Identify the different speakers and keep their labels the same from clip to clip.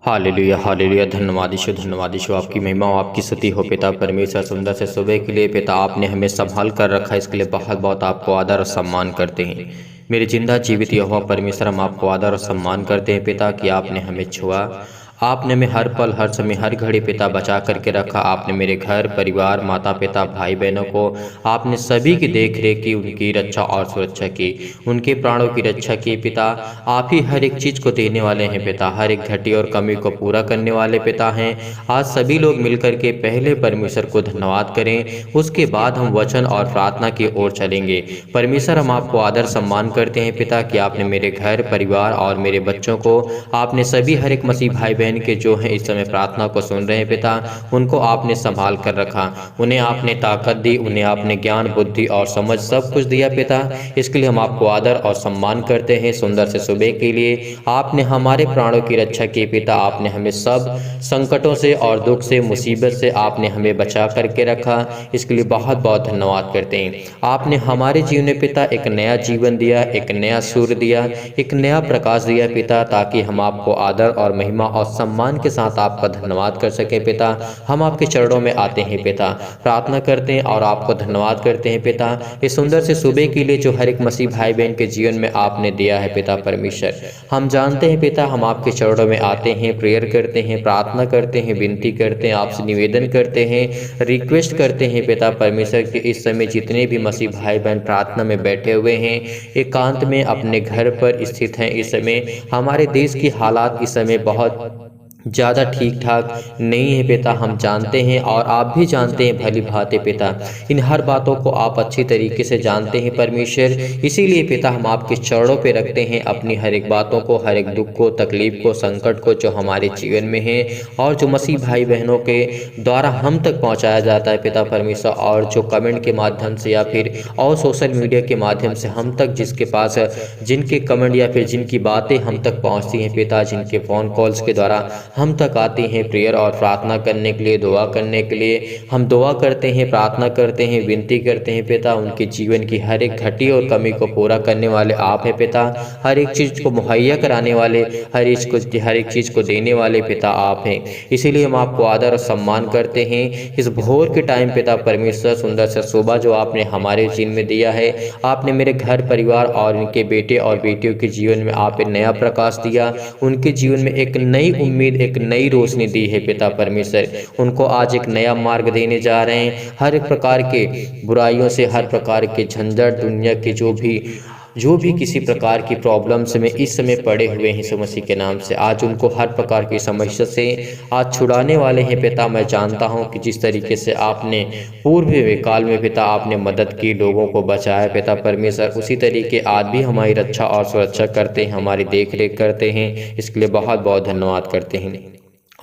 Speaker 1: Hallelujah hallelujah. धन्यवाद यीशु, धन्यवाद यीशु। आपकी महिमा और आपकी स्तुति हो पिता परमेश्वर। सुंदर से सुबह के लिए पिता आपने हमें संभाल कर रखा है, इसके लिए बहुत बहुत आपको आदर और सम्मान करते हैं। मेरे जिंदा जीवित यहोवा परमेश्वर, हम आपको आदर और सम्मान करते हैं पिता कि आपने हमें छुआ, आपने हमें हर पल हर समय हर घड़ी पिता बचा करके रखा। आपने मेरे घर परिवार माता पिता भाई बहनों को आपने सभी की देख रेख की, उनकी रक्षा और सुरक्षा की, उनके प्राणों की रक्षा की पिता। आप ही हर एक चीज़ को देने वाले हैं पिता, हर एक घटी और कमी को पूरा करने वाले पिता हैं। आज सभी लोग मिलकर के पहले परमेश्वर को धन्यवाद करें, उसके बाद हम वचन और प्रार्थना की ओर चलेंगे। परमेश्वर, हम आपको आदर सम्मान करते हैं पिता कि आपने मेरे घर परिवार और मेरे बच्चों को, आपने सभी हर एक मसीह भाई बहन के जो हैं इस समय प्रार्थना को सुन रहे हैं पिता, उनको आपने संभाल कर रखा, उन्हें आपने ताकत दी, उन्हें आपने ज्ञान बुद्धि और समझ सब कुछ दिया पिता। इसके लिए हम आपको आदर और सम्मान करते हैं। सुंदर से सुबह के लिए आपने हमारे प्राणों की रक्षा की पिता, आपने हमें सब संकटों से और दुख से मुसीबत से आपने हमें बचा करके रखा, इसके लिए बहुत बहुत धन्यवाद करते हैं। आपने हमारे जीवन में पिता एक नया जीवन दिया, एक नया सूर्य दिया, एक नया प्रकाश दिया पिता, ताकि हम आपको आदर और महिमा और सम्मान के साथ आपका धन्यवाद कर सके पिता। हम आपके चरणों में आते हैं पिता, प्रार्थना करते हैं और आपको धन्यवाद करते हैं पिता, इस सुंदर से सुबह के लिए जो हर एक मसीह भाई बहन के जीवन में आपने दिया है पिता परमेश्वर। हम जानते हैं पिता, हम आपके चरणों में आते हैं, प्रेयर करते हैं, प्रार्थना करते हैं, विनती करते हैं, आपसे निवेदन करते हैं, रिक्वेस्ट करते हैं पिता परमेश्वर कि इस समय जितने भी मसीह भाई बहन प्रार्थना में बैठे हुए हैं, एकांत में अपने घर पर स्थित हैं, इस समय हमारे देश की हालात इस समय बहुत ज़्यादा ठीक ठाक नहीं है पिता, हम जानते हैं और आप भी जानते हैं भली भांति पिता। इन हर बातों को आप अच्छी तरीके से जानते हैं परमेश्वर, इसीलिए पिता हम आपके चरणों पे रखते हैं अपनी हर एक बातों को, हर एक दुख को, तकलीफ को, संकट को जो हमारे जीवन में है और जो मसीह भाई बहनों के द्वारा हम तक पहुँचाया जाता है पिता परमेश्वर, और जो कमेंट के माध्यम से या फिर और सोशल मीडिया के माध्यम से हम तक जिसके पास जिनके कमेंट या फिर जिनकी बातें हम तक पहुँचती हैं पिता, जिनके फ़ोन कॉल्स के द्वारा हम तक आती हैं प्रेयर और प्रार्थना करने के लिए, दुआ करने के लिए, हम दुआ करते हैं, प्रार्थना करते हैं, विनती करते हैं पिता। उनके जीवन की हर एक घटी और कमी को पूरा करने वाले आप हैं पिता, हर एक चीज़ को मुहैया कराने वाले, हर एक चीज़ को देने वाले पिता आप हैं। इसीलिए हम आपको आदर और सम्मान करते हैं इस भोर के टाइम पिता परमेश्वर। सुंदर से सुबह जो आपने हमारे जीवन में दिया है, आपने मेरे घर परिवार और इनके बेटे और बेटियों के जीवन में आप एक नया प्रकाश दिया, उनके जीवन में एक नई उम्मीद, एक नई रोशनी दी है पिता परमेश्वर। उनको आज एक नया मार्ग देने जा रहे हैं, हर एक प्रकार के बुराइयों से, हर प्रकार के झंझट, दुनिया के जो भी किसी प्रकार की प्रॉब्लम्स में इस समय पड़े हुए हैं यीशु मसीह के नाम से, आज उनको हर प्रकार की समस्या से आज छुड़ाने वाले हैं पिता। मैं जानता हूं कि जिस तरीके से आपने पूर्व काल में पिता आपने मदद की, लोगों को बचाया पिता परमेश्वर, उसी तरीके आज भी हमारी रक्षा और सुरक्षा करते हैं, हमारी देख रेख करते हैं, इसके लिए बहुत बहुत धन्यवाद करते हैं।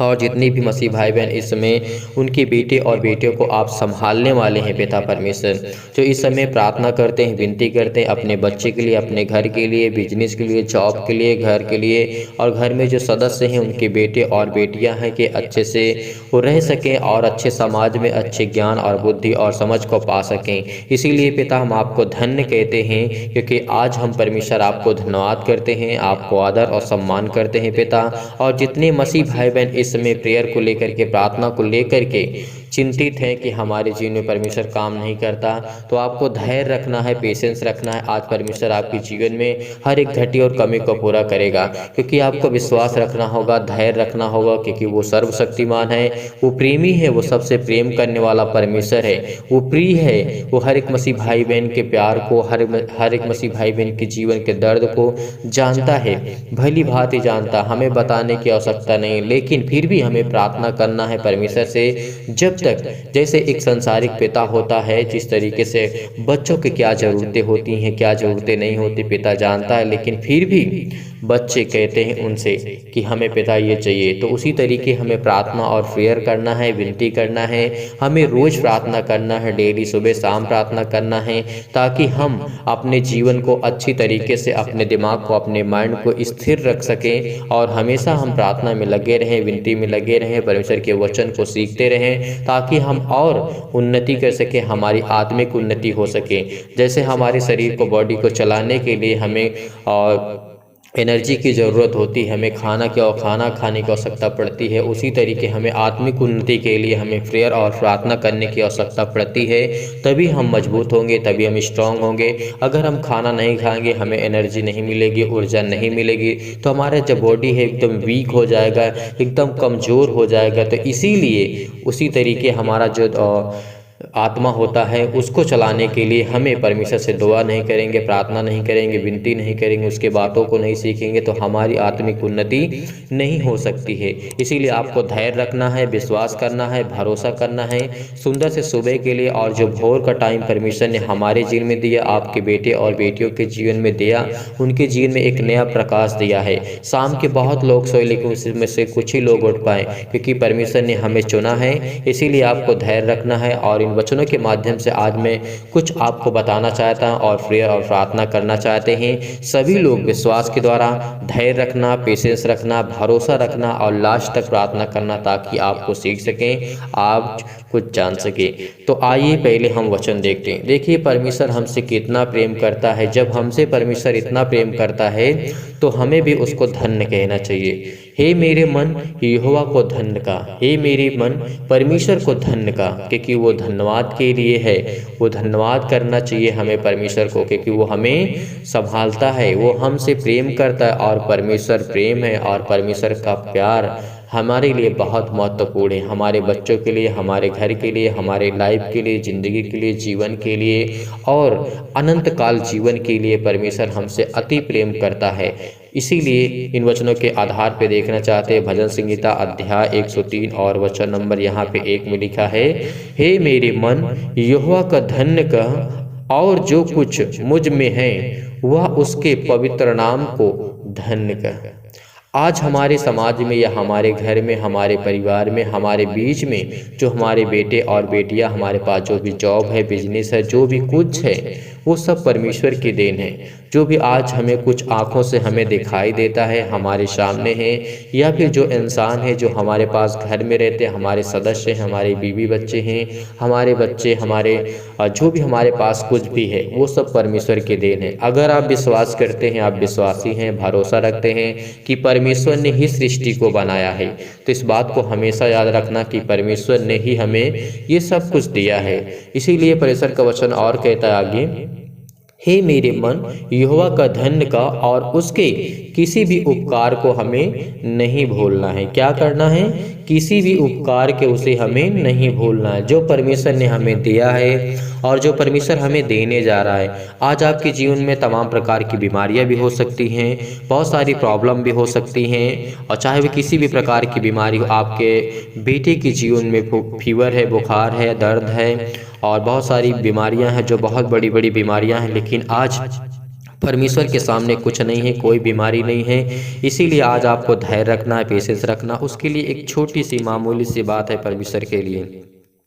Speaker 1: और जितने भी मसीह भाई बहन इस समय उनके बेटे और बेटियों को आप संभालने वाले हैं पिता परमेश्वर, जो इस समय प्रार्थना करते हैं, विनती करते हैं अपने बच्चे के लिए, अपने घर के लिए, बिजनेस के लिए, जॉब के लिए, घर के लिए, और घर में जो सदस्य हैं उनके बेटे और बेटियां हैं कि अच्छे से वो रह सकें और अच्छे समाज में अच्छे ज्ञान और बुद्धि और समझ को पा सकें। इसीलिए पिता हम आपको धन्य कहते हैं, क्योंकि आज हम परमेश्वर आपको धन्यवाद करते हैं, आपको आदर और सम्मान करते हैं पिता। और जितने मसीह भाई बहन इस समय प्रेयर को लेकर के, प्रार्थना को लेकर के चिंतित हैं कि हमारे जीवन में परमेश्वर काम नहीं करता, तो आपको धैर्य रखना है, पेशेंस रखना है। आज परमेश्वर आपके जीवन में हर एक घटी और कमी को पूरा करेगा, क्योंकि आपको विश्वास रखना होगा, धैर्य रखना होगा, क्योंकि वो सर्वशक्तिमान है, वो प्रेमी है, वो सबसे प्रेम करने वाला परमेश्वर है, वो प्रिय है, वो हर एक मसीह भाई बहन के प्यार को, हर एक मसीह भाई बहन के जीवन के दर्द को जानता है, भली भांति जानता। हमें बताने की आवश्यकता नहीं, लेकिन फिर भी हमें प्रार्थना करना है परमेश्वर से, जब तक जैसे एक संसारिक पिता होता है, जिस तरीके से बच्चों की क्या ज़रूरतें होती हैं, क्या ज़रूरतें नहीं होती पिता जानता है, लेकिन फिर भी बच्चे कहते हैं उनसे कि हमें पिता ये चाहिए, तो उसी तरीके हमें प्रार्थना और प्रेयर करना है, विनती करना है, हमें रोज़ प्रार्थना करना है, डेली सुबह शाम प्रार्थना करना है, ताकि हम अपने जीवन को अच्छी तरीके से, अपने दिमाग को, अपने माइंड को स्थिर रख सकें और हमेशा हम प्रार्थना में लगे रहें, विनती में लगे रहें, परमेश्वर के वचन को सीखते रहें, ताकि हम और उन्नति कर सकें, हमारी आत्मिक उन्नति हो सके। जैसे हमारे शरीर को, बॉडी को चलाने के लिए हमें और एनर्जी की ज़रूरत होती है, हमें खाना खाने की आवश्यकता पड़ती है, उसी तरीके हमें आत्मिक उन्नति के लिए हमें प्रेयर और प्रार्थना करने की आवश्यकता पड़ती है। तभी हम मजबूत होंगे, तभी हम स्ट्रांग होंगे। अगर हम खाना नहीं खाएंगे, हमें एनर्जी नहीं मिलेगी, ऊर्जा नहीं मिलेगी, तो हमारा जो बॉडी है एकदम वीक हो जाएगा, एकदम कमज़ोर हो जाएगा। तो इसीलिए उसी तरीके हमारा जो आत्मा होता है, उसको चलाने के लिए हमें परमेश्वर से दुआ नहीं करेंगे, प्रार्थना नहीं करेंगे, विनती नहीं करेंगे, उसके बातों को नहीं सीखेंगे, तो हमारी आत्मिक उन्नति नहीं हो सकती है। इसीलिए आपको धैर्य रखना है, विश्वास करना है, भरोसा करना है। सुंदर से सुबह के लिए और जो भोर का टाइम परमेश्वर ने हमारे जीवन में दिया, आपके बेटे और बेटियों के जीवन में दिया, उनके जीवन में एक नया प्रकाश दिया है। शाम के बहुत लोग सोए, लेकिन उसमें से कुछ ही लोग उठ पाए, क्योंकि परमेश्वर ने हमें चुना है। इसीलिए आपको धैर्य रखना है। और वचनों के माध्यम से आज मैं कुछ आपको बताना चाहता हूं और प्रेयर और प्रार्थना करना चाहते हैं। सभी लोग विश्वास के द्वारा धैर्य रखना, पेशेंस रखना, भरोसा रखना और लास्ट तक प्रार्थना करना, ताकि आपको सीख सकें, आप कुछ जान सके। तो आइए पहले हम वचन देखते हैं। देखिए परमेश्वर हमसे कितना प्रेम करता है। जब हमसे परमेश्वर इतना प्रेम करता है तो हमें भी उसको धन्य कहना चाहिए। हे मेरे मन यहोवा को धन्य का, हे मेरे मन परमेश्वर को धन्य का, क्योंकि वो धन्यवाद के लिए है। वो धन्यवाद करना चाहिए हमें परमेश्वर को, क्योंकि वो हमें संभालता है, वो हमसे प्रेम करता है। और परमेश्वर प्रेम है और परमेश्वर का प्यार हमारे लिए बहुत महत्वपूर्ण है। हमारे बच्चों के लिए, हमारे घर के लिए, हमारे लाइफ के लिए, ज़िंदगी के लिए, जीवन के लिए और अनंत काल जीवन के लिए परमेश्वर हमसे अति प्रेम करता है। इसीलिए इन वचनों के आधार पर देखना चाहते हैं। भजन संहिता अध्याय 103 और वचन नंबर यहाँ पे 1 में लिखा है, हे मेरे मन यहोवा का धन्य कह, और जो कुछ मुझ में है वह उसके पवित्र नाम को धन्य कह। आज हमारे समाज में या हमारे घर में, हमारे परिवार में, हमारे बीच में जो हमारे बेटे और बेटियां, हमारे पास जो भी जॉब है, बिजनेस है, जो भी कुछ है, वो सब परमेश्वर की देन है। जो भी आज हमें कुछ आँखों से हमें दिखाई देता है, हमारे सामने है, या फिर जो इंसान है जो हमारे पास घर में रहते हैं, हमारे सदस्य हैं, हमारे बीवी बच्चे हैं, हमारे बच्चे, हमारे जो भी हमारे पास कुछ भी है, वो सब परमेश्वर की देन है। अगर आप विश्वास करते हैं, आप विश्वासी हैं, भरोसा रखते हैं कि परमेश्वर ने ही सृष्टि को बनाया है, तो इस बात को हमेशा याद रखना कि परमेश्वर ने ही हमें ये सब कुछ दिया है। इसीलिए परमेश्वर का वचन और कहता है आगे, हे मेरे मन यहोवा का धन्य का, और उसके किसी भी उपकार को हमें नहीं भूलना है। क्या करना है? किसी भी उपकार के उसे हमें नहीं भूलना है, जो परमेश्वर ने हमें दिया है और जो परमेश्वर हमें देने जा रहा है। आज आपके जीवन में तमाम प्रकार की बीमारियां भी हो सकती हैं, बहुत सारी प्रॉब्लम भी हो सकती हैं, और चाहे वो किसी भी प्रकार की बीमारी हो, आपके बेटे के जीवन में फीवर है, बुखार है, दर्द है, और बहुत सारी बीमारियां हैं जो बहुत बड़ी बड़ी बीमारियां हैं, लेकिन आज परमेश्वर के सामने कुछ नहीं है, कोई बीमारी नहीं है। इसीलिए आज आपको धैर्य रखना है, पेशेंस रखना। उसके लिए एक छोटी सी मामूली सी बात है परमेश्वर के लिए।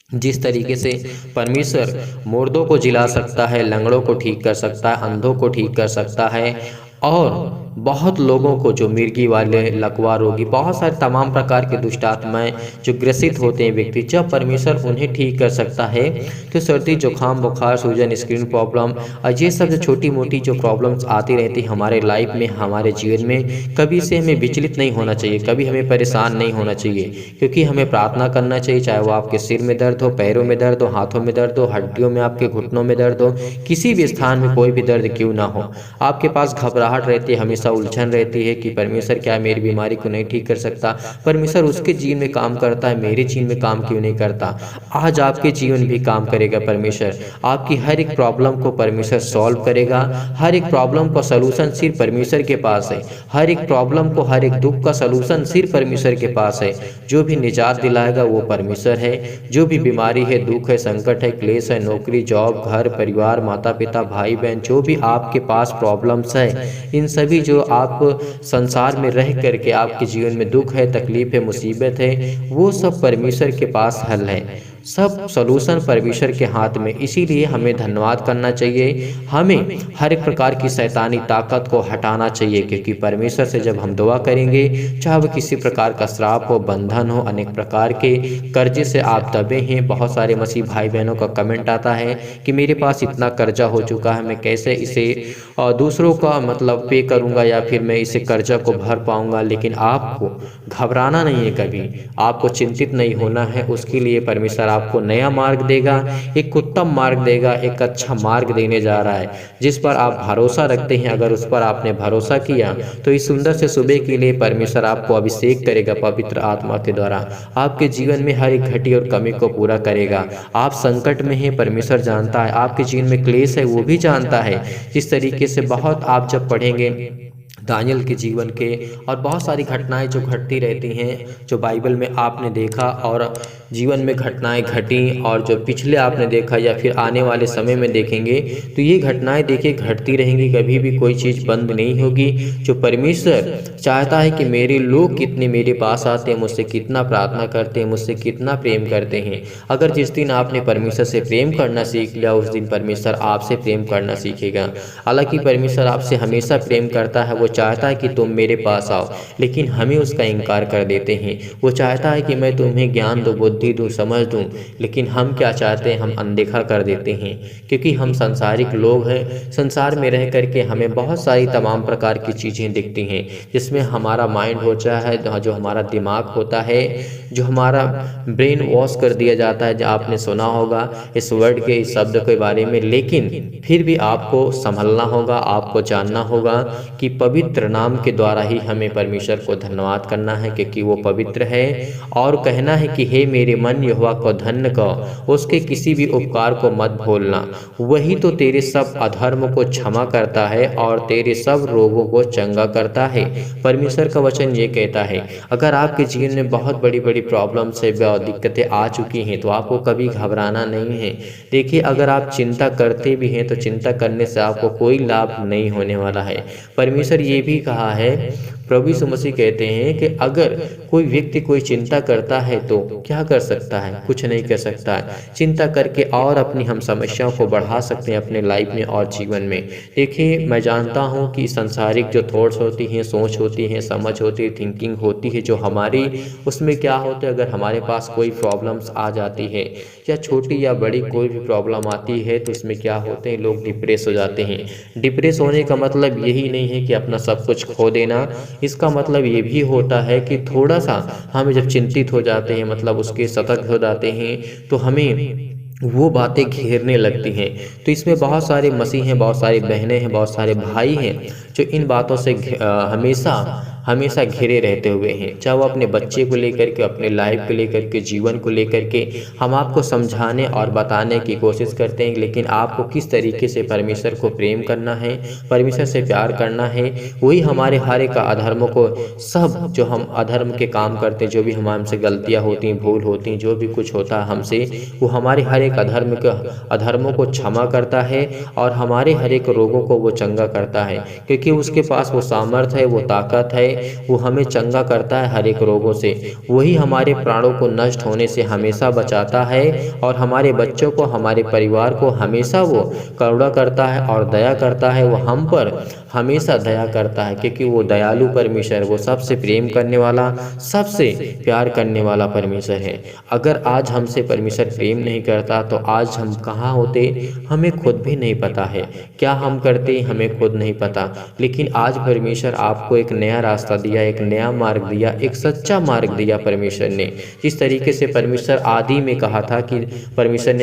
Speaker 1: जिस तरीके से परमेश्वर मुर्दों को जिला सकता है, लंगड़ों को ठीक कर सकता है, अंधों को ठीक कर सकता है, और बहुत लोगों को जो मिर्गी वाले, लकवा रोगी, बहुत सारे तमाम प्रकार के दुष्ट आत्माएं जो ग्रसित होते हैं व्यक्ति, जब परमेश्वर उन्हें ठीक कर सकता है, तो सर्दी, जुकाम, बुखार, सूजन, स्किन प्रॉब्लम और ये सब जो छोटी मोटी जो प्रॉब्लम्स आती रहती है हमारे लाइफ में, हमारे जीवन में, कभी से हमें विचलित नहीं होना चाहिए, कभी हमें परेशान नहीं होना चाहिए, क्योंकि हमें प्रार्थना करना चाहिए। चाहे वो आपके सिर में दर्द हो, पैरों में दर्द हो, हाथों में दर्द हो, हड्डियों में, आपके घुटनों में दर्द हो, किसी भी स्थान में कोई भी दर्द क्यों ना हो, आपके पास घबराहट रहती है, हमेशा उलझन रहती है कि परमेश्वर क्या मेरी बीमारी को नहीं ठीक कर सकता, परमेश्वर उसके जीवन में काम करता है, मेरे जीवन में काम क्यों नहीं करता। आज आपके जीवन भी काम करेगा परमेश्वर, आपकी हर एक प्रॉब्लम को परमेश्वर सॉल्व करेगा। हर एक प्रॉब्लम का सलूशन सिर्फ परमेश्वर के पास है, हर एक प्रॉब्लम को, हर एक दुख का सलूशन सिर्फ परमेश्वर के पास है। जो भी निजात दिलाएगा वो परमेश्वर है। जो भी बीमारी है, दुख है, संकट है, क्लेश है, नौकरी, जॉब, घर, परिवार, माता पिता, भाई बहन, जो भी आपके पास प्रॉब्लम्स है, इन सभी जो आप संसार में रह करके आपके जीवन में दुख है, तकलीफ है, मुसीबत है, वो सब परमेश्वर के पास हल है। सब सलूशन परमेश्वर के हाथ में। इसीलिए हमें धन्यवाद करना चाहिए, हमें हर एक प्रकार की शैतानी ताकत को हटाना चाहिए, क्योंकि परमेश्वर से जब हम दुआ करेंगे, चाहे वो किसी प्रकार का श्राप हो, बंधन हो, अनेक प्रकार के कर्जे से आप दबे हैं। बहुत सारे मसीह भाई बहनों का कमेंट आता है कि मेरे पास इतना कर्जा हो चुका है, मैं कैसे इसे दूसरों का मतलब पे करूंगा या फिर मैं इसे कर्जा को भर पाऊंगा। लेकिन आपको घबराना नहीं है, कभी आपको चिंतित नहीं होना है। उसके लिए परमेश्वर आपको नया मार्ग देगा, एक उत्तम मार्ग देगा, एक अच्छा मार्ग देने जा रहा है जिस पर आप भरोसा रखते हैं। अगर उस पर आपने भरोसा किया तो इस सुंदर से सुबह के लिए परमेश्वर आपको अभिषेक करेगा पवित्र आत्मा के द्वारा, आपके जीवन में हर एक घटी और कमी को पूरा करेगा। आप संकट में हैं, परमेश्वर जानता है, आपके जीवन में क्लेश है वो भी जानता है। जिस तरीके से बहुत आप जब पढ़ेंगे दानियल के जीवन के और बहुत सारी घटनाएं जो घटती रहती हैं, जो बाइबल में आपने देखा और जीवन में घटनाएं घटी और जो पिछले आपने देखा या फिर आने वाले समय में देखेंगे, तो ये घटनाएं देखिए घटती रहेंगी, कभी भी कोई चीज़ बंद नहीं होगी। जो परमेश्वर चाहता है कि मेरे लोग कितने मेरे पास आते हैं, मुझसे कितना प्रार्थना करते हैं, मुझसे कितना प्रेम करते हैं। अगर जिस दिन आपने परमेश्वर से प्रेम करना सीख लिया, उस दिन परमेश्वर आपसे प्रेम करना सीखेगा। हालांकि परमेश्वर आपसे हमेशा प्रेम करता है, वो चाहता है कि तुम मेरे पास आओ, लेकिन हमें उसका इनकार कर देते हैं। वो चाहता है कि मैं तुम्हें ज्ञान दूँ, बुद्धि दूँ, समझ दूँ, लेकिन हम क्या चाहते हैं, हम अनदेखा कर देते हैं। क्योंकि हम संसारिक लोग हैं, संसार में रह करके हमें बहुत सारी तमाम प्रकार की चीज़ें दिखती हैं, जिसमें हमारा माइंड होता है, जो हमारा दिमाग होता है, जो हमारा ब्रेन वॉश कर दिया जाता है। जो आपने सुना होगा इस वर्ड के, इस शब्द के बारे में, लेकिन फिर भी आपको संभलना होगा, आपको जानना होगा कि पवित्र नाम के द्वारा ही हमें परमेश्वर को धन्यवाद करना है, क्योंकि वो पवित्र है। और कहना है कि हे मेरे मन यहोवा को धन्य कहो, उसके किसी भी उपकार को मत भूलना, वही तो तेरे सब अधर्म को क्षमा करता है और तेरे सब रोगों को चंगा करता है। परमेश्वर का वचन ये कहता है, अगर आपके जीवन में बहुत बड़ी बड़ी प्रॉब्लम से दिक्कतें आ चुकी हैं तो आपको कभी घबराना नहीं है। देखिए, अगर आप चिंता करते भी हैं तो चिंता करने से आपको कोई लाभ नहीं होने वाला है। परमेश्वर ये भी कहा है, प्रभु यीशु मसीह कहते हैं कि अगर कोई व्यक्ति कोई चिंता करता है तो क्या कर सकता है, कुछ नहीं कर सकता है। चिंता करके और अपनी हम समस्याओं को बढ़ा सकते हैं अपने लाइफ में और जीवन में। देखिए, मैं जानता हूँ कि संसारिक जो थॉट्स होती हैं, सोच होती हैं, समझ होती है, थिंकिंग होती है जो हमारी, उसमें क्या होता है, अगर हमारे पास कोई प्रॉब्लम्स आ जाती है या छोटी या बड़ी कोई भी प्रॉब्लम आती है तो इसमें क्या होते हैं, लोग डिप्रेस हो जाते हैं। डिप्रेस होने का मतलब यही नहीं है कि अपना सब कुछ खो देना, इसका मतलब ये भी होता है कि थोड़ा सा हम जब चिंतित हो जाते हैं, मतलब उसके सतर्क हो जाते हैं, तो हमें वो बातें घेरने लगती हैं। तो इसमें बहुत सारे मसीह हैं, बहुत सारी बहनें हैं, बहुत सारे भाई हैं जो इन बातों से हमेशा घिरे रहते हुए हैं। चाहे वो अपने बच्चे को लेकर के, अपने लाइफ को लेकर के, जीवन को लेकर के हम आपको समझाने और बताने की कोशिश करते हैं, लेकिन आपको किस तरीके से परमेश्वर को प्रेम करना है, परमेश्वर से प्यार करना है, वही हमारे हर एक अधर्मों को, सब जो हम अधर्म के काम करते हैं, जो भी हमसे गलतियाँ होती हैं, भूल होती हैं, जो भी कुछ होता है हमसे, वो हमारे हर एक अधर्मों को क्षमा करता है और हमारे हर एक रोगों को वो चंगा करता है। क्योंकि उसके पास वो सामर्थ्य है, वो ताकत है, वो हमें चंगा करता है हर एक रोगों से। वही हमारे प्राणों को नष्ट होने से हमेशा बचाता है और हमारे बच्चों को, हमारे परिवार को हमेशा वो करुणा करता है और दया करता है। वो हम पर हमेशा दया करता है, क्योंकि वो दयालु परमेश्वर, वो सबसे प्रेम करने वाला, सबसे प्यार करने वाला परमेश्वर है। अगर आज हमसे परमेश्वर प्रेम नहीं करता तो आज हम कहाँ होते, हमें खुद भी नहीं पता है। क्या हम करते हमें खुद नहीं पता। लेकिन आज परमेश्वर आपको एक नया रास्ता दिया, एक नया मार्ग दिया, एक सच्चा मार्ग दिया परमेश्वर ने। जिस तरीके से परमेश्वर आदि में कहा था कि परमेश्वर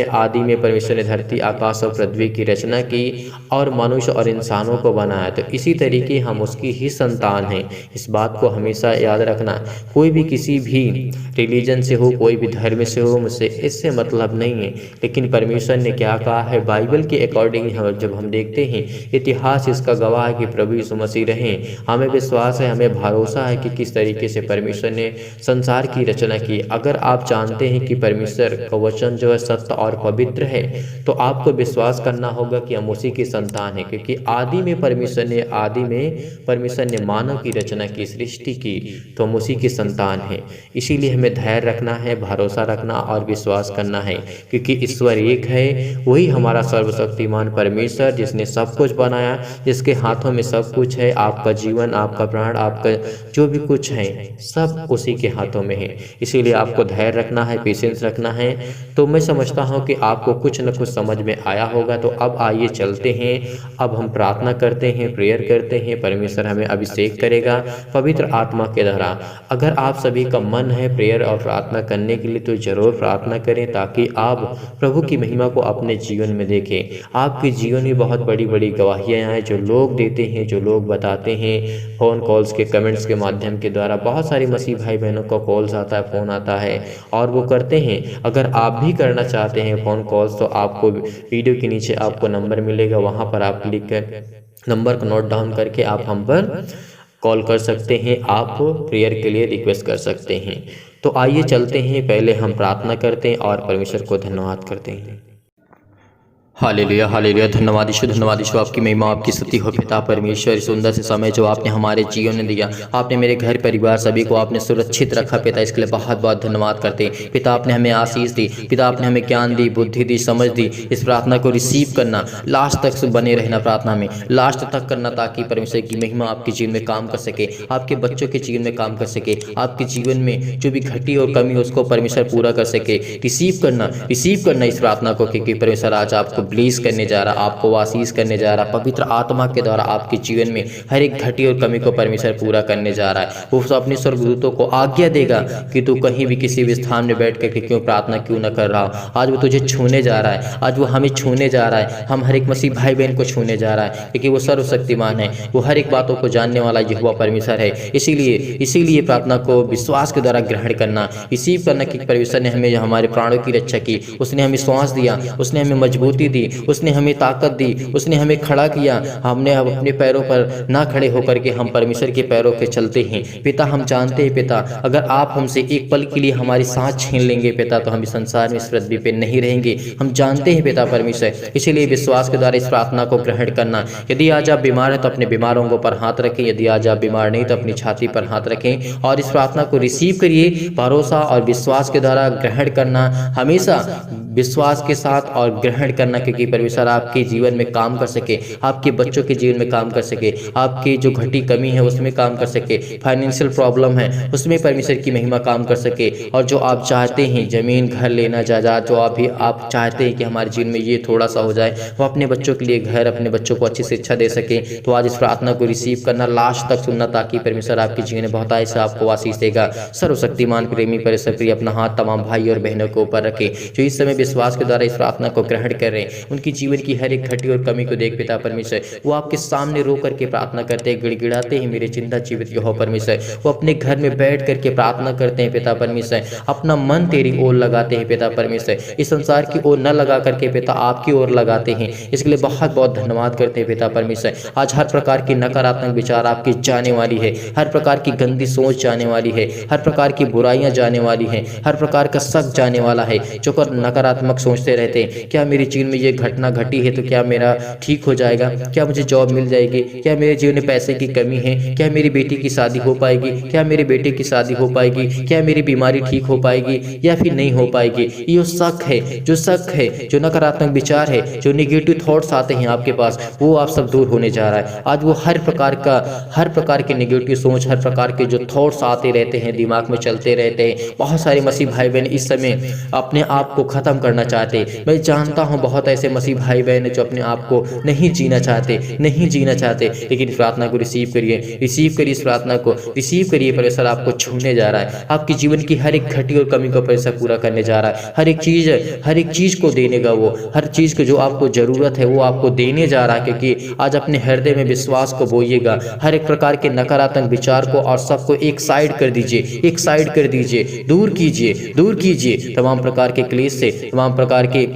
Speaker 1: ने धरती, आकाश और पृथ्वी की रचना की और मनुष्य और इंसानों को बनाया, तो इसी तरीके हम उसकी ही संतान हैं। इस बात को हमेशा याद रखना। कोई भी किसी भी रिलीजन से हो, कोई भी धर्म से हो, मुझसे इससे मतलब नहीं है। लेकिन परमेश्वर ने क्या कहा है, बाइबल के अकॉर्डिंग जब हम देखते हैं, इतिहास इसका गवाह है कि प्रभु यीशु मसीह रहे। हमें विश्वास है, हमें हमें भरोसा है कि किस तरीके से परमेश्वर ने संसार की रचना की। अगर आप जानते हैं कि परमेश्वर का वचन जो है सत्य और पवित्र है, तो आपको विश्वास करना होगा कि हम उसी की संतान हैं, क्योंकि आदि में परमेश्वर ने मानव की रचना की, सृष्टि की, तो हम उसी की संतान हैं। इसीलिए हमें धैर्य रखना है, भरोसा रखना और विश्वास करना है, क्योंकि ईश्वर एक है। वही हमारा सर्वशक्तिमान परमेश्वर, जिसने सब कुछ बनाया, जिसके हाथों में सब कुछ है। आपका जीवन, आपका प्राण, आपका जो भी कुछ है, सब उसी के हाथों में है। इसीलिए आपको धैर्य रखना है, पेशेंस रखना है। तो मैं समझता हूँ कि आपको कुछ न कुछ समझ में आया होगा। तो अब आइए चलते हैं, अब हम प्रार्थना करते हैं, प्रेयर करते हैं। परमेश्वर हमें अभिषेक करेगा पवित्र आत्मा के द्वारा। अगर आप सभी का मन है प्रेयर और प्रार्थना करने के लिए, तो ज़रूर प्रार्थना करें, ताकि आप प्रभु की महिमा को अपने जीवन में देखें। आपके जीवन में बहुत बड़ी बड़ी गवाहियाँ हैं जो लोग देते हैं, जो लोग बताते हैं, फ़ोन कॉल्स के, कमेंट्स के माध्यम के द्वारा। बहुत सारे मसीह भाई बहनों का कॉल्स आता है, फ़ोन आता है और वो करते हैं। अगर आप भी करना चाहते हैं फ़ोन कॉल्स, तो आपको वीडियो के नीचे आपको नंबर मिलेगा, वहाँ पर आप क्लिक कर नंबर को नोट डाउन करके आप हम पर कॉल कर सकते हैं। आप प्रेयर के लिए रिक्वेस्ट कर सकते हैं। तो आइए चलते हैं, पहले हम प्रार्थना करते हैं और परमेश्वर को धन्यवाद करते हैं। Hallelujah, hallelujah. धन्यवाद यीशु, आपकी महिमा, आपकी स्तुति हो पिता परमेश्वर। सुंदर से समय जो आपने हमारे जीवन में दिया, आपने मेरे घर परिवार सभी को आपने सुरक्षित रखा पिता, इसके लिए बहुत बहुत धन्यवाद करते हैं पिता। आपने हमें आशीष दी पिता, आपने हमें ज्ञान दी, बुद्धि दी, समझ दी। इस प्रार्थना को रिसीव करना, लास्ट तक बने रहना प्रार्थना में, लास्ट तक करना, ताकि परमेश्वर की महिमा आपके जीवन में काम कर सके, आपके बच्चों के जीवन में काम कर सके, आपके जीवन में जो भी घटी और कमी उसको परमेश्वर पूरा कर सके। रिसीव करना इस प्रार्थना को, क्योंकि परमेश्वर आज आपको ब्लेस करने जा रहा, आपको आशीष करने जा रहा। पवित्र आत्मा के द्वारा आपके जीवन में हर एक घटी और कमी को परमेश्वर पूरा करने जा रहा है। वो अपने स्वर्गदूतों को आज्ञा देगा कि तू कहीं भी किसी भी स्थान में बैठ कर क्यों प्रार्थना क्यों न कर रहा हो, आज वो तुझे छूने जा रहा है, आज वो हमें छूने जा रहा है। हम हर एक मसीह भाई बहन को छूने जा रहा है, क्योंकि वो सर्वशक्तिमान है, वो हर एक बातों को जानने वाला यहोवा परमेश्वर है। इसीलिए प्रार्थना को विश्वास के द्वारा ग्रहण करना, रिसीव करना कि परमेश्वर ने हमें हमारे प्राणों की रक्षा की, उसने हमें श्वास दिया, उसने हमें मजबूती दी, उसने हमें ताकत दी, उसने हमें खड़ा किया। हमने अब अपने पैरों पर ना खड़े होकर के हम परमेश्वर के पैरों पे चलते हैं पिता। हम जानते हैं पिता, अगर आप हमसे एक पल के लिए हमारी सांस छीन लेंगे पिता, तो हम इस संसार में, इस पृथ्वी पे नहीं रहेंगे। हम जानते हैं पिता परमेश्वर, इसीलिए विश्वास के द्वारा इस प्रार्थना को ग्रहण करना। यदि आज आप बीमार हैं तो अपने बीमारों को पर हाथ रखें, यदि आज आप बीमार नहीं तो अपनी छाती पर हाथ रखें और इस प्रार्थना को रिसीव करिए। भरोसा और विश्वास के द्वारा ग्रहण करना, हमेशा विश्वास के साथ और ग्रहण करना, क्योंकि परमेश्वर आपके जीवन में काम कर सके, आपके बच्चों के जीवन में काम कर सके, आपकी जो घटी कमी है उसमें काम कर सके, फाइनेंशियल प्रॉब्लम है उसमें परमेश्वर की महिमा काम कर सके। और जो आप चाहते हैं, जमीन, घर लेना, जायदाद, जो आप चाहते हैं कि हमारे जीवन में ये थोड़ा सा हो जाए, वो अपने बच्चों के लिए घर, अपने बच्चों को अच्छी शिक्षा दे सके, तो आज इस प्रार्थना को रिसीव करना, लास्ट तक सुनना, ताकि परमेश्वर आपके जीवन में बहुत ऐसा आपको आशीष देगा। सर्वशक्तिमान प्रेमी परमेश्वर प्रिय अपना हाथ तमाम भाई और बहनों के ऊपर रखे जो इस समय विश्वास के द्वारा इस प्रार्थना को ग्रहण कर रहे हैं। उनकी जीवन की हर एक घटी और कमी को देख पिता परमेश्वर, वो आपके सामने रो करके प्रार्थना करते हैं, गिड़गिड़ाते हैं, मेरे जिंदा जीवित यहोवा परमेश्वर। वो अपने घर में बैठ करके प्रार्थना करते हैं पिता परमेश्वर, अपना मन तेरी ओर लगाते हैं पिता परमेश्वर, इस संसार की ओर न लगा करके पिता आपकी ओर लगाते हैं। इसके लिए बहुत बहुत धन्यवाद करते हैं पिता परमेश्वर। आज हर प्रकार की नकारात्मक विचार आपकी जाने वाली है, हर प्रकार की गंदी सोच जाने वाली है, हर प्रकार की बुराइयां जाने वाली हैं, हर प्रकार का शक जाने वाला है। जो कर नकारात्मक सोचते रहते हैं, क्या मेरे जीवन में ये घटना घटी है तो क्या मेरा ठीक हो जाएगा, क्या मुझे जॉब मिल जाएगी, क्या मेरे जीवन में पैसे की कमी है, क्या मेरी बेटी की शादी हो पाएगी, क्या मेरे बेटे की शादी हो पाएगी, क्या मेरी बीमारी ठीक हो पाएगी या फिर नहीं हो पाएगी। ये शक है, जो नकारात्मक विचार है, जो नेगेटिव थॉट्स आते हैं आपके पास, वो आप सब दूर होने जा रहा है। आज वो हर प्रकार के नेगेटिव सोच, हर प्रकार के जो थॉट्स आते रहते हैं, दिमाग में चलते रहते हैं। बहुत सारे मसीह भाई बहन इस समय अपने आप को खत्म करना चाहते हैं। मैं जानता हूं बहुत ऐसे मसीह भाई बहन जो अपने आप को नहीं जीना चाहते, लेकिन इस प्रार्थना को रिसीव करिए, इस प्रार्थना को रिसीव करिए। परमेश्वर आपको छूने जा रहा है, आपकी जीवन की हर एक घटी और कमी को परमेश्वर पूरा करने जा रहा है। हर एक चीज को देने का, वो हर चीज को जो आपको जरूरत है वो आपको देने जा रहा है। क्योंकि आज अपने हृदय में विश्वास को बोइएगा, हर एक प्रकार के नकारात्मक विचार को और सबको एक साइड कर दीजिए, दूर कीजिए तमाम प्रकार के क्लेश से, तमाम प्रकार के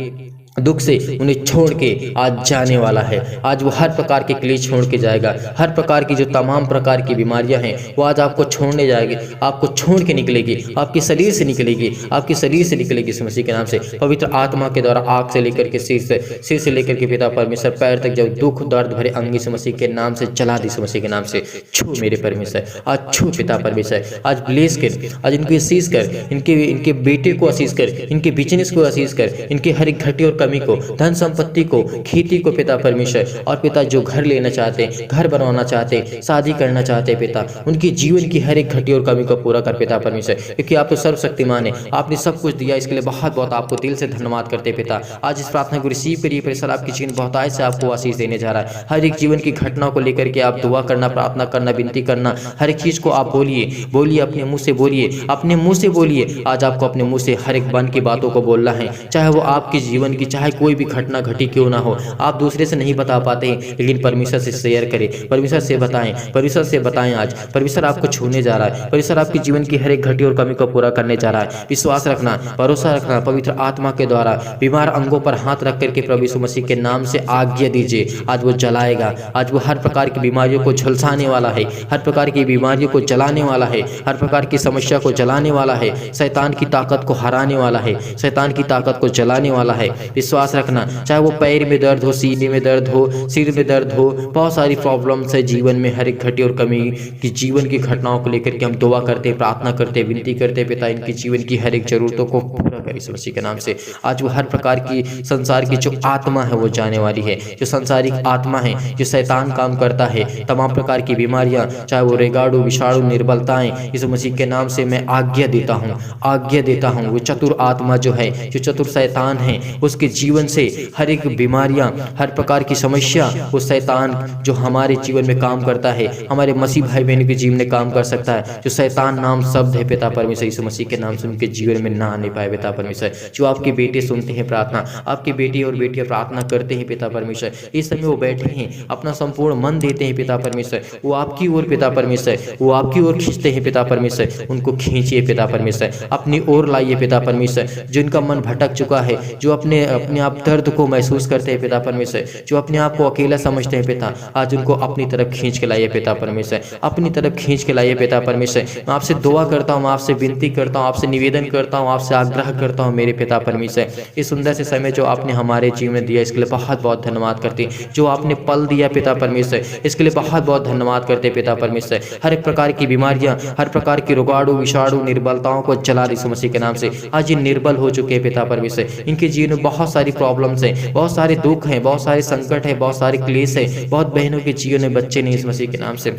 Speaker 1: दुख से उन्हें छोड़ के आज जाने वाला है। आज वो हर प्रकार के क्लेश छोड़ के जाएगा। हर प्रकार की जो तमाम प्रकार की बीमारियां हैं वो आज आपको छोड़ने जाएगी, आपको छोड़ के निकलेगी, आपके शरीर से निकलेगी, आपके शरीर से निकलेगी इस मसीह के नाम से। पवित्र आत्मा के द्वारा आँख से लेकर के सिर से लेकर के पिता परमेश्वर पैर तक जब दुख दर्द भरे अंग इस मसीह के नाम से जला दी, इस मसीह के नाम से छू मेरे परमेश्वर, आज छू पिता परमेश्वर, आज ब्लेस कर, आज इनको आशीष कर, इनके बेटे को आशीष कर, इनके बिजनेस को आशीष कर, इनके हर एक घटी और कमी को, धन संपत्ति को, खेती को पिता परमेश्वर। और पिता जो घर लेना चाहते, घर बनवाना चाहते, शादी करना चाहते पिता, उनकी जीवन की हर एक घटी और कमी को पूरा कर पिता परमेश्वर, क्योंकि आप तो सर्वशक्तिमान है, आपने सब कुछ दिया, इसके लिए बहुत बहुत आपको दिल से धन्यवाद करते पिता। आज इस प्रार्थना को रिसीव करिए परमेश्वर, आपकी जीवन बहुतायत से आपको आशीष देने जा रहा है। हर एक जीवन की घटना को लेकर के आप दुआ करना, प्रार्थना करना, विनती करना, हर एक चीज को आप बोलिए, अपने मुंह से बोलिए, अपने मुंह से बोलिए। आज आपको अपने मुंह से हर एक मन की बातों को बोलना है, चाहे वो आपके जीवन की, चाहे कोई भी घटना घटी क्यों ना हो। आप दूसरे से नहीं बता पाते हैं, लेकिन परमेश्वर से शेयर करें, परमेश्वर से बताएं, परमेश्वर से बताएं। आज परमेश्वर आपको छूने जा रहा है, परमेश्वर आपके जीवन की हर एक घटी और कमी को पूरा करने जा रहा है। विश्वास रखना, भरोसा रखना, पवित्र आत्मा के द्वारा बीमार अंगों पर हाथ रख करके प्रभु यीशु मसीह के नाम से आज्ञा दीजिए। आज वो जलाएगा, आज वो हर प्रकार की बीमारियों को झुलसाने वाला है, हर प्रकार की बीमारियों को जलाने वाला है, हर प्रकार की समस्या को जलाने वाला है, शैतान की ताकत को हराने वाला है, शैतान की ताकत को जलाने वाला है। विश्वास रखना, चाहे वो पैर में दर्द हो, सीने में दर्द हो, सिर में दर्द हो, बहुत सारी प्रॉब्लम्स है जीवन में, हर एक घटी और कमी की जीवन की घटनाओं को लेकर के हम दुआ करते, प्रार्थना करते, विनती करते पिता, इनकी जीवन की हर एक जरूरतों को पूरा कर इस मसीह के नाम से। आज वो हर प्रकार की संसार की जो आत्मा है वो जाने वाली है, जो संसारिक आत्मा है, जो शैतान काम करता है, तमाम प्रकार की बीमारियां, चाहे वो रेगाड़ू, विषाणु, निर्बलताएं, इस मसीह के नाम से मैं आज्ञा देता हूँ, आज्ञा देता हूँ। वो चतुर आत्मा जो है, जो चतुर शैतान है, उसके जीवन से हर एक बीमारियां, हर प्रकार की समस्या, वो शैतान जो हमारे जीवन में काम करता है, हमारे मसीह भाई बहन के जीवन में काम कर सकता है, जो शैतान नाम शब्द है पिता परमेश्वर, यीशु मसीह के नाम से उनके जीवन में ना आने पाए पिता परमेश्वर। जो आपके बेटे सुनते हैं प्रार्थना, आपके बेटे और बेटियां प्रार्थना करते हैं पिता परमेश्वर, इस समय वो बैठे हैं, अपना संपूर्ण मन देते हैं पिता परमेश्वर, वो आपकी ओर पिता परमेश्वर, वो आपकी ओर खींचते हैं पिता परमेश्वर, उनको खींचिए पिता परमेश्वर, अपनी ओर लाइए पिता परमेश्वर। जिनका मन भटक चुका है, जो अपने आप दर्द को महसूस करते हैं पिता परमेश्वर, जो अपने आप को अकेला समझते हैं पिता, आज उनको अपनी तरफ खींच के लाइए पिता परमेश्वर, अपनी तरफ खींच के लाइए पिता परमेश्वर। मैं आपसे दुआ करता हूँ, आपसे विनती करता हूँ, आपसे निवेदन करता हूँ, आपसे आग्रह करता हूँ मेरे पिता परमेश्वर, इस सुंदर से समय जो आपने हमारे जीवन में दिया इसके लिए बहुत बहुत धन्यवाद करते। जो आपने पल दिया पिता परमेश्वर, इसके लिए बहुत बहुत धन्यवाद करते पिता परमेश्वर। हर एक प्रकार की बीमारियां, हर प्रकार की रोगाणु, विषाणु, निर्बलताओं को जला दी यीशु मसीह के नाम से। आज ये निर्बल हो चुके हैं पिता परमेश्वर, इनके जीवन में बहुत सारी प्रॉब्लम्स हैं, बहुत सारे दुख हैं, बहुत सारे संकट है, बहुत सारे क्लेश है, बहुत बहनों के जीवन में बच्चे नहीं इस मसीह के नाम से।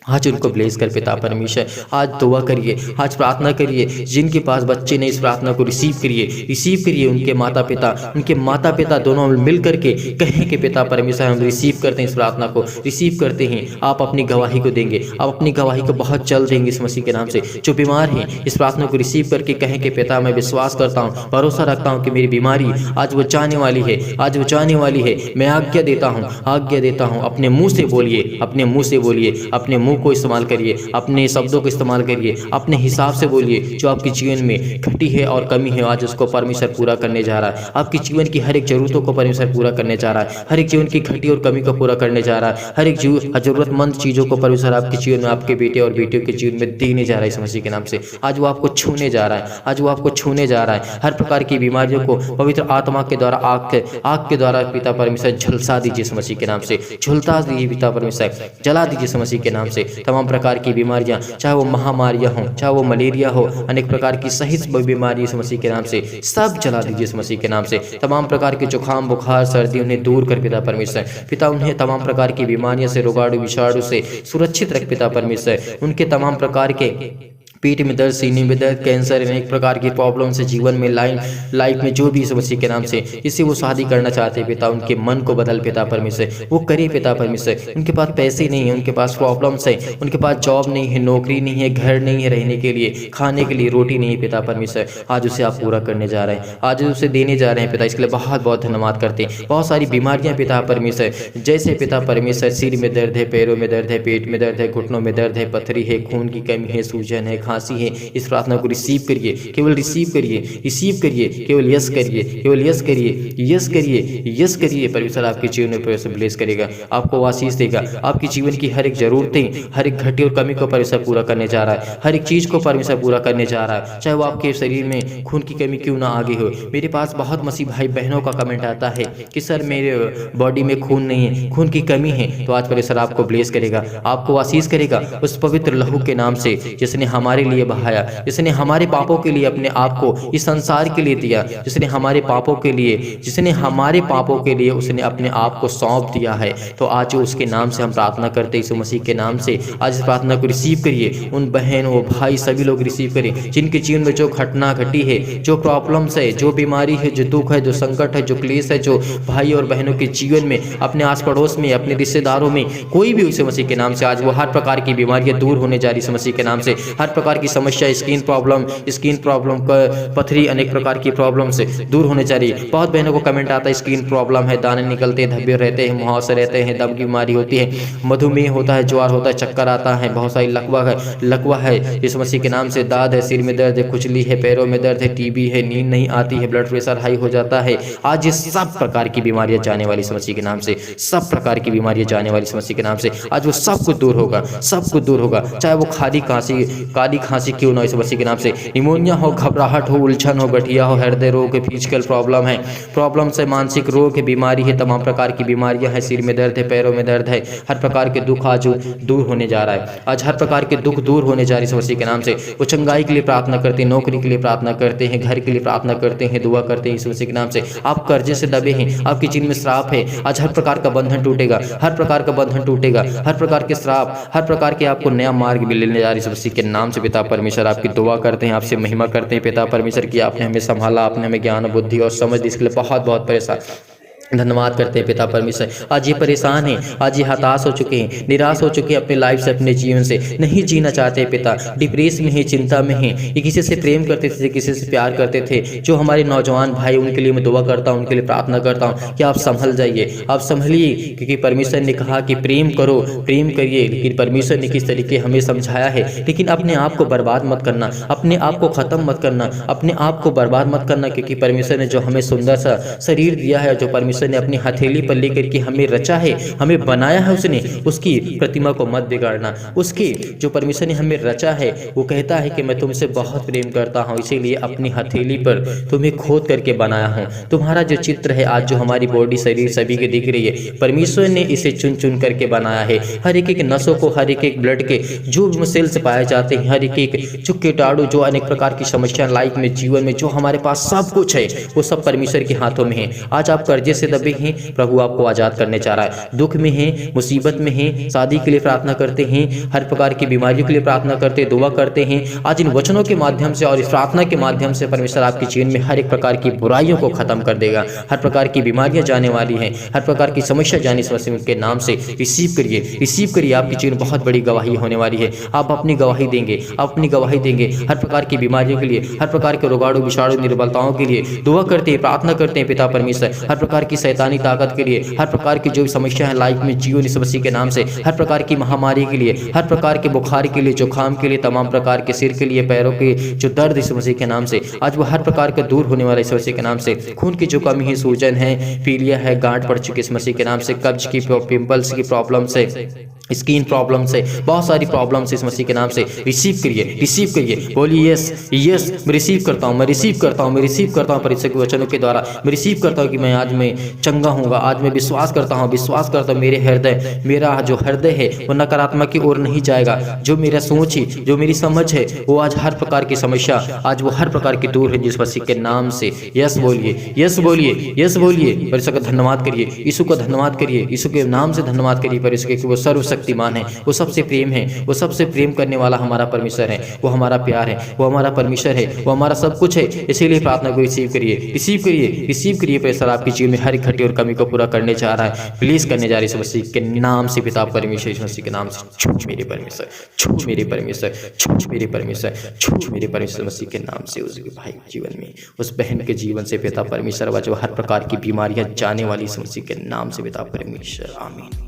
Speaker 1: आज उनको ब्लेस कर पिता परमेश्वर, आज दुआ करिए, आज प्रार्थना करिए। जिनके पास बच्चे नहीं इस प्रार्थना को रिसीव करिए उनके माता पिता दोनों मिल करके कहें कि पिता परमेश्वर हम रिसीव करते हैं, इस प्रार्थना को रिसीव करते हैं। आप अपनी गवाही को देंगे, आप अपनी गवाही को बहुत जल्द देंगे इस मसीह के नाम से। जो बीमार हैं इस प्रार्थना को रिसीव करके कहें कि पिता मैं विश्वास करता हूँ, भरोसा रखता हूँ कि मेरी बीमारी आज वो जाने वाली है, आज वो जाने वाली है। मैं आज्ञा देता हूँ, अपने मुंह से बोलिए, अपने मुंह से बोलिए, अपने मुंह को इस्तेमाल करिए, अपने शब्दों को इस्तेमाल करिए, अपने हिसाब से बोलिए। जो आपके जीवन में घटी है और कमी है आज उसको परमेश्वर पूरा करने जा रहा है। आपकी जीवन की हर एक जरूरतों को परमेश्वर पूरा करने जा रहा है, हर एक जीवन की घटी और कमी को पूरा करने जा रहा है, हर एक जरूरतमंद चीजों को परमेश्वर आपके जीवन में, आपके बेटे और बेटियों के जीवन में देने जा रहा है इस मसीह के नाम से। आज वो आपको छूने जा रहा है, आज वो आपको छूने जा रहा है। हर प्रकार की बीमारियों को पवित्र आत्मा के द्वारा, आग के द्वारा पिता परमेश्वर झुलसा दीजिए इस मसीह के नाम से, झुलसा दीजिए पिता परमेश्वर, जला दीजिए इस मसीह के नाम से। तमाम प्रकार की बीमारियां, चाहे वो महामारियां हो, चाहे वो मलेरिया हो, अनेक प्रकार की सहित बीमारी इस मसीह के नाम से सब जला दीजिए इस मसीह के नाम से। तमाम प्रकार के जुकाम, बुखार, सर्दी उन्हें दूर कर पिता परमेश्वर, पिता उन्हें तमाम प्रकार की बीमारियों से, रोगाणु, विषाणु से सुरक्षित रख पिता परमेश्वर। उनके तमाम प्रकार के पेट में दर्द, सीने में दर्द, कैंसर, अनेक प्रकार की प्रॉब्लम से जीवन में लाइफ में जो भी इस मसीह के नाम से इससे वो शादी करना चाहते हैं पिता, उनके मन को बदल पिता परमेश्वर, वो करे पिता परमेश्वर। उनके पास पैसे नहीं है, उनके पास प्रॉब्लम्स है, उनके पास जॉब नहीं है, नौकरी नहीं है, घर नहीं है रहने के लिए, खाने के लिए रोटी नहीं है पिता परमेश्वर, आज उसे आप पूरा करने जा रहे हैं, आज उसे देने जा रहे हैं पिता। इसके लिए बहुत बहुत धन्यवाद करते हैं। बहुत सारी बीमारियां पिता परमेश्वर, जैसे पिता परमेश्वर सिर में दर्द है, पैरों में दर्द है, पेट में दर्द है, घुटनों में दर्द है, पथरी है, खून की कमी है, सूजन है, खांसी है, इस प्रार्थना को रिसीव करिए, केवल रिसीव करिए, रिसीव करिए, केवल यस करिए, केवल यस करिए, यस करिए, यस करिए। परमेश्वर आपके जीवन में परमेश्वर ब्लेस करेगा, आपको आशीष देगा, आपकी जीवन की हर एक जरूरतें, हर एक घटी और कमी को परमेश्वर पूरा करने जा रहा है, हर एक चीज को परमेश्वर पूरा करने जा रहा है, चाहे वो आपके शरीर में खून की कमी क्यों ना आगे हो। मेरे पास बहुत मसीह भाई बहनों का कमेंट आता है कि सर मेरे बॉडी में खून नहीं है, खून की कमी है, तो आज परमेश्वर आपको ब्लेस करेगा, आपको आशीष करेगा उस पवित्र लहू के नाम से जिसने हमारे लिए बहाया, जिसने हमारे पापों के लिए अपने आप को इस संसार के लिए दिया, जिसने हमारे पापों के लिए, जिसने हमारे पापों के लिए उसने अपने आप को सौंप दिया है। तो आज उसके नाम से हम प्रार्थना करते हैं, यीशु मसीह के नाम से आज इस प्रार्थना को रिसीव करिए। उन बहन वो भाई सभी लोग रिसीव करें जिनके जीवन में जो घटना घटी है, जो प्रॉब्लम्स है, जो बीमारी है, जो दुख है, जो संकट है, जो क्लेश है, जो भाई और बहनों के जीवन में, अपने आस पड़ोस में, अपने रिश्तेदारों में कोई भी यीशु मसीह के नाम से आज वो हर प्रकार की बीमारियां दूर होने जा रही है। मसीह के नाम से हर प्रकार की समस्या, स्किन प्रॉब्लम पथरी, अनेक प्रकार की प्रॉब्लम से दूर होने जा रही है। बहुत बहनों को कमेंट आता है स्किन प्रॉब्लम है, दाने निकलते हैं, धब्बे रहते हैं, मुहासे रहते हैं, दम की बीमारी होती है, मधुमेह होता है, ज्वार होता है, चक्कर आता है, बहुत सारी लकवा है इस मसीह के नाम से, दाद है, सिर में दर्द है, खुजली है, पैरों में दर्द है, टीबी है, नींद नहीं आती है, ब्लड प्रेशर हाई हो जाता है। आज ये सब प्रकार की बीमारियां जाने वाली इस मसीह के नाम से, सब प्रकार की बीमारियां जाने वाली इस मसीह के नाम से आज वो सब कुछ दूर होगा, सब कुछ दूर होगा। चाहे वो काली खांसी क्यों ना इस मसीह के नाम से, निमोनिया हो, घबराहट हो, उलझन हो, गठिया हो, हृदय रोग है, फिजिकल प्रॉब्लम है, मानसिक रोग है, बीमारी है, तमाम प्रकार की बीमारियां हैं, सिर में दर्द है, पैरों में दर्द है, हर प्रकार के दुख आज दूर होने जा रहा है। आज हर प्रकार के दुख दूर होने जा रही है मसीह के नाम से। वो चंगाई के लिए प्रार्थना करते हैं, नौकरी के लिए प्रार्थना करते हैं, घर के लिए प्रार्थना करते हैं, दुआ करते हैं यीशु मसीह के नाम से। आप कर्जे से दबे हैं, आपके जीवन में श्राप है, आज हर प्रकार का बंधन टूटेगा, हर प्रकार का बंधन टूटेगा, हर प्रकार के श्राप, हर प्रकार के आपको नया मार्ग भी लेने जा रही है मसीह के नाम से। पिता परमेश्वर आपकी दुआ करते हैं, आपसे महिमा करते हैं पिता परमेश्वर की, आपने हमें संभाला, आपने हमें ज्ञान बुद्धि और समझ दी, इसके लिए बहुत बहुत परेशान धन्यवाद करते हैं पिता परमेश्वर। आज ये परेशान हैं, आज ये हताश हो चुके हैं, निराश हो चुके हैं अपने लाइफ से, अपने जीवन से नहीं जीना चाहते पिता, डिप्रेस में हैं, चिंता में हैं, ये किसी से प्रेम करते थे, किसी से प्यार करते थे। जो हमारे नौजवान भाई उनके लिए मैं दुआ करता हूँ, उनके लिए प्रार्थना करता हूँ कि आप संभल जाइए, आप संभलिए, क्योंकि परमेश्वर ने कहा कि प्रेम करो, प्रेम करिए। लेकिन परमेश्वर ने किस तरीके हमें समझाया है, लेकिन अपने आप को बर्बाद मत करना, अपने आप को ख़त्म मत करना, अपने आप को बर्बाद मत करना, क्योंकि परमेश्वर ने जो हमें सुंदर सा शरीर दिया है, जो परमेश्वर ने अपनी हथेली पर लेकर के हमें रचा है, हमें बनाया है उसने, उसकी प्रतिमा को मत बिगाड़ना। उसकी जो परमेश्वर ने हमें रचा है वो कहता है कि मैं तुमसे बहुत प्रेम करता हूँ, इसीलिए अपनी हथेली पर तुम्हें खोद करके बनाया हूँ। तुम्हारा जो चित्र है आज, जो हमारी बॉडी शरीर सभी के दिख रही है, परमेश्वर ने इसे चुन चुन करके बनाया है। हर एक नसों को, हर एक ब्लड के जो सेल्स पाए जाते हैं, हर एक जो कीटाणु, जो अनेक प्रकार की समस्या लाइफ में, जीवन में जो हमारे पास सब कुछ है, वो सब परमेश्वर के हाथों में है। आज आप कर्जे से दबे हैं, प्रभु आपको आजाद करने चाह रहा है। दुख में हैं, मुसीबत में हैं, शादी के लिए प्रार्थना करते हैं, हर प्रकार की बीमारियों के लिए प्रार्थना करते हैं, दुआ करते हैं। आज इन वचनों के माध्यम से और इस प्रार्थना के माध्यम से परमेश्वर आपके जीवन में हर एक प्रकार की बुराइयों को खत्म कर देगा। हर प्रकार की बीमारियां जाने वाली हैं, हर प्रकार की समस्या जाने के नाम से रिसीव करिए, रिसीव करिए। आपके जीवन में बहुत बड़ी गवाही होने वाली है। आप अपनी गवाही देंगे, अपनी गवाही देंगे हर प्रकार की बीमारियों के लिए, हर प्रकार के रोगाणु विषाणु निर्बलताओं के लिए दुआ करते हैं, प्रार्थना करते हैं पिता परमेश्वर। हर प्रकार की शैतानी ताकत के लिए, हर प्रकार की जो समस्या है लाइफ में, जीवन यीशु मसीह के नाम से, हर प्रकार की महामारी के लिए, हर प्रकार के बुखार के लिए, जुकाम के लिए, तमाम प्रकार के सिर के लिए, पैरों के जो दर्द यीशु मसीह के नाम से आज वो हर प्रकार का दूर होने वाला यीशु मसीह के नाम से। खून की जो कमी है, सूजन है, पीलिया है, गांठ पड़ चुकी इस मसीह के नाम से, कब्ज की, पिंपल्स की प्रॉब्लम से, स्किन प्रॉब्लम से, बहुत सारी प्रॉब्लम से इस मसीह के नाम से रिसीव करिए, रिसीव करिए। बोलिए यस यस, मैं रिसीव करता हूँ, मैं रिसीव करता हूँ, मैं रिसीव करता हूँ परमेश्वर के वचनों के द्वारा। मैं रिसीव करता हूँ कि मैं आज में चंगा हूँगा। आज मैं विश्वास करता हूँ, विश्वास करता हूँ मेरा जो हृदय है वो नकारात्मक की ओर नहीं जाएगा। जो मेरा सोच है, जो मेरी समझ है, वो आज हर प्रकार की समस्या आज वो हर प्रकार की दूर है जिस मसीह के नाम से। यस बोलिए, यस बोलिए, यस बोलिए। परमेश्वर का धन्यवाद करिए, यीशु का धन्यवाद करिए, यीशु के नाम से धन्यवाद करिए परमेश्वर के, वो सर्वशक्तिमान है, वो सबसे प्रेम है, वो सबसे प्रेम करने वाला हमारा परमेश्वर है, वो हमारा प्यार है, वो हमारा परमेश्वर है, वो हमारा सब कुछ है। इसीलिए प्रार्थना को रिसीव करिए, रिसीव करिए, रिसीव करिए। परमेश्वर आपकी जीवन में हर एक घटी और कमी को पूरा करने जा रहा है, प्लीज करने जा रही है मसीह के नाम से। पिता परमेश्वर यीशु मसीह के नाम से छूट मेरे परमेश्वर, छूट मेरे परमेश्वर, छूट मेरे परमेश्वर, छूट मेरे परमेश्वर मसीह के नाम से। उस भाई के जीवन में, उस बहन के जीवन से पिता परमेश्वर, जो हर प्रकार की बीमारियां जाने वाली मसीह के नाम से पिता परमेश्वर, आमीन।